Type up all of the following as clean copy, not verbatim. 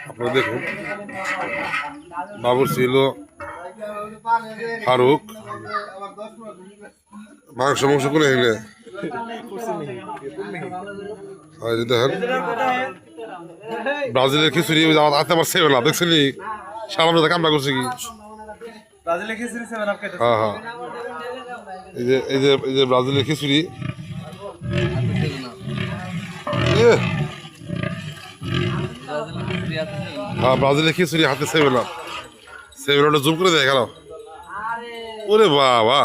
আপনারা দেখুন বাবুর ছিল ফারুক মাংস করে হেলে দেখেন ব্রাজিলের খিচুড়ি আতে আমার সেবে না দেখছেন সালামে কামড়া করছে কি হ্যাঁ হ্যাঁ এই যে ব্রাজিলের খিচুড়ি হ্যাঁ ব্রাজিলের খিচুড়ি হাতে সেভেন জুম করে দেয় কেন ওরে বাবা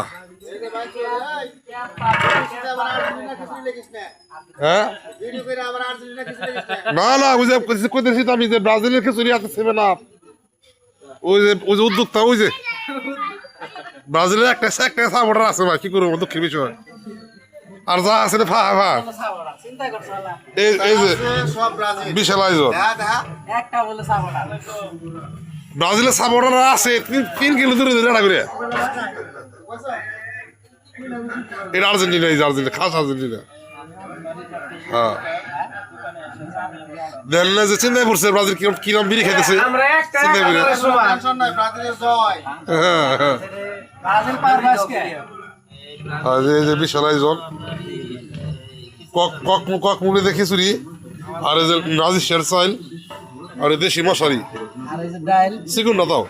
হ্যাঁ না না বুঝে কইতেছি তো আমি যে ব্রাজিলের খিচুড়ি হাতে সেভেন আপ ওই যে উদ্যোক্তা ওই যে ব্রাজিলের একটা সাপোর্টার আছে ভাই কি করবো দুঃখের বিষয় আর যা আছে ফা এই যে বিশাল আয়োজন ব্রাজিলের সাপোর্টার আছে 3 কিলো দূরে লড়া করে এটা আর্জেন্টিনা এই আর্জেন্টিনা খাস আর্জেন্টিনা হ্যাঁ দেন না যে চিন্তায় পড়ছে ব্রাজিল কিরম বিড়ি খাইতেছে চিন্তায় পড়ে হ্যাঁ হ্যাঁ এই যে বিশাল আয়োজন কক মুড়ি খিচুড়ি আর এই যে রাজেশের চাইল আর এই দেশি মশারি চিকুন না তাও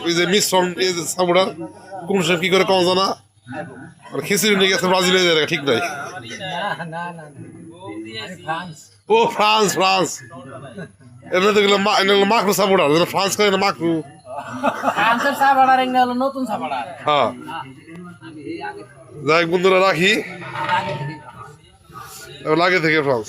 এই যে মিশ্রণ এই যে সামুড়ার কোন সব কি করে কম জানা আর খিচুড়ি নিয়ে গেছে ব্রাজিলের জায়গা ঠিক নাই ও ফ্রান্স এমনি তো গেলাম মাকরু সামুড়ার ফ্রান্স করে না মাকরু হ্যাঁ যাই বন্ধুরা রাখি লাগে থেকে ফ্রান্স